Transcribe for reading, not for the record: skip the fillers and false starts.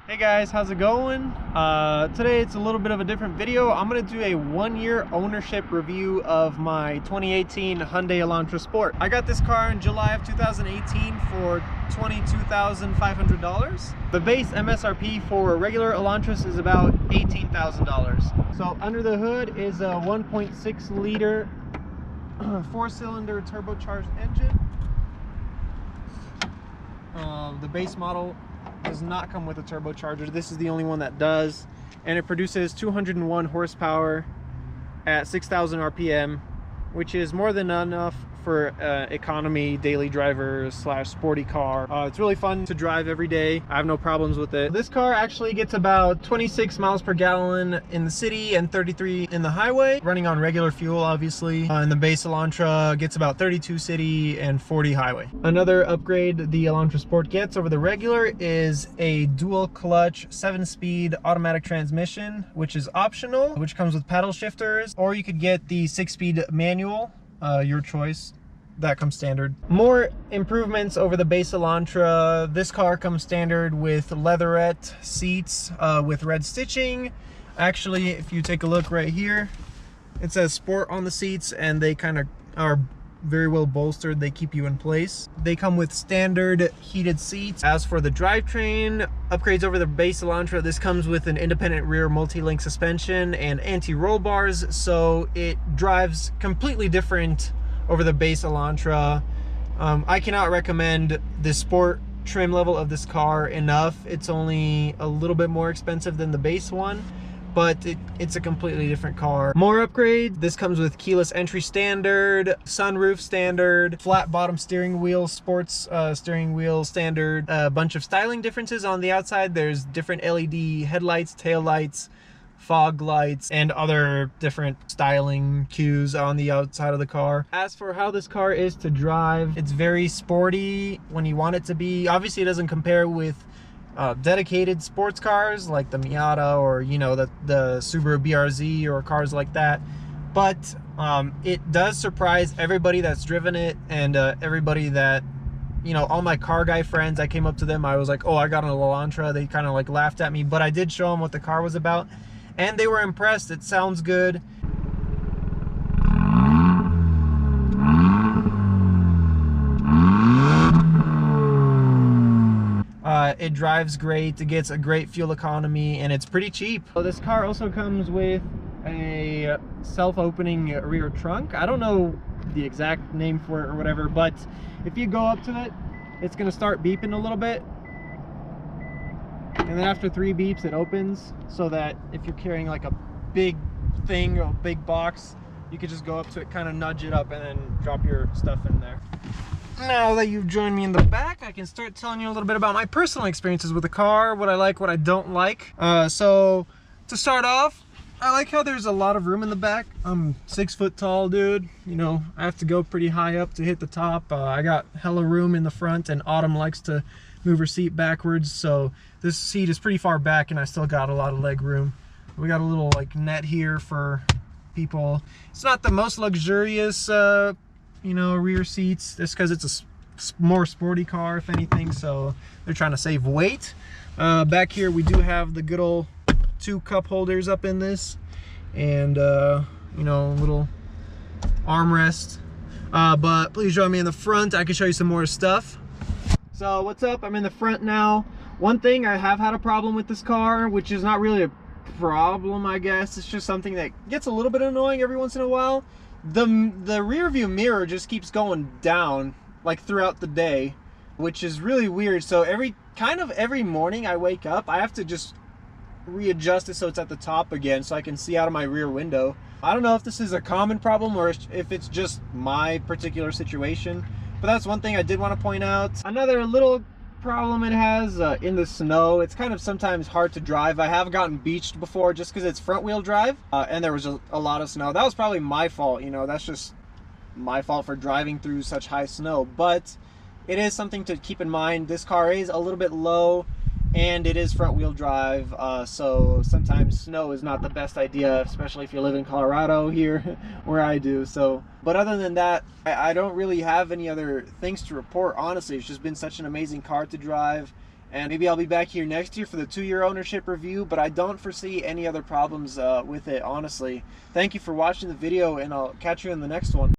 Hey guys, how's it going? Today it's a little bit of a different video. I'm going to do a 1-year ownership review of my 2018 Hyundai Elantra Sport. I got this car in July of 2018 for $22,500. The base MSRP for regular Elantras is about $18,000. So under the hood is a 1.6 liter 4-cylinder turbocharged engine. The base model does not come with a turbocharger. This is the only one that does, and it produces 201 horsepower at 6,000 RPM, which is more than enough for economy daily driver slash sporty car. It's really fun to drive every day. I have no problems with it. This car actually gets about 26 miles per gallon in the city and 33 in the highway, running on regular fuel obviously. And the base Elantra gets about 32 city and 40 highway. Another upgrade the Elantra Sport gets over the regular is a dual clutch 7-speed automatic transmission, which is optional, which comes with paddle shifters, or you could get the 6-speed manual, your choice. That comes standard. More improvements over the base Elantra. This car comes standard with leatherette seats with red stitching. Actually, if you take a look right here, it says Sport on the seats, and they kind of are very well bolstered. They keep you in place. They come with standard heated seats. As for the drivetrain upgrades over the base Elantra, this comes with an independent rear multi-link suspension and anti-roll bars, so it drives completely different over the base Elantra. I cannot recommend the sport trim level of this car enough. It's only a little bit more expensive than the base one, but it's a completely different car. More upgrades. This comes with keyless entry standard, sunroof standard, flat bottom steering wheel, sports steering wheel standard. A bunch of styling differences on the outside. There's different LED headlights, tail lights, fog lights, and other different styling cues on the outside of the car. As for how this car is to drive, it's very sporty when you want it to be. Obviously it doesn't compare with dedicated sports cars like the Miata or, you know, the Subaru BRZ or cars like that, but it does surprise everybody that's driven it, and everybody that, you know, all my car guy friends, I came up to them, I was like, oh, I got an Elantra. They kind of like laughed at me, but I did show them what the car was about, and they were impressed. It sounds good. It drives great, it gets a great fuel economy, and it's pretty cheap. So this car also comes with a self-opening rear trunk. I don't know the exact name for it or whatever, but if you go up to it, it's going to start beeping a little bit. And then after 3 beeps, it opens, so that if you're carrying like a big thing or a big box, you could just go up to it, kind of nudge it up, and then drop your stuff in there. Now that you've joined me in the back, I can start telling you a little bit about my personal experiences with the car, what I like, what I don't like. So to start off, I like how there's a lot of room in the back. I'm 6 foot tall, dude. You know, I have to go pretty high up to hit the top. I got hella room in the front, and Autumn likes to move her seat backwards, so this seat is pretty far back, and I still got a lot of leg room. We got a little like net here for people. It's not the most luxurious you know, rear seats, just because it's a more sporty car, if anything, so they're trying to save weight. Back here we do have the good old 2 cup holders up in this, and you know, little armrest. But please join me in the front. I can show you some more stuff. So what's up? I'm in the front now. One thing I have had a problem with this car, which is not really a problem, I guess, it's just something that gets a little bit annoying every once in a while. The rear view mirror just keeps going down like throughout the day, which is really weird. So every morning I wake up, I have to just readjust it so it's at the top again, so I can see out of my rear window. I don't know if this is a common problem or if it's just my particular situation, but that's one thing I did want to point out. Another little problem it has in the snow, it's kind of sometimes hard to drive. I have gotten beached before just because it's front wheel drive, and there was a lot of snow. That was probably my fault, you know, that's just my fault for driving through such high snow, but it is something to keep in mind. This car is a little bit low, and it is front wheel drive, so sometimes snow is not the best idea, especially if you live in Colorado here where I do. So, but other than that, I don't really have any other things to report, honestly. It's just been such an amazing car to drive, And maybe I'll be back here next year for the 2-year ownership review, but I don't foresee any other problems with it, honestly. Thank you for watching the video, and I'll catch you in the next one.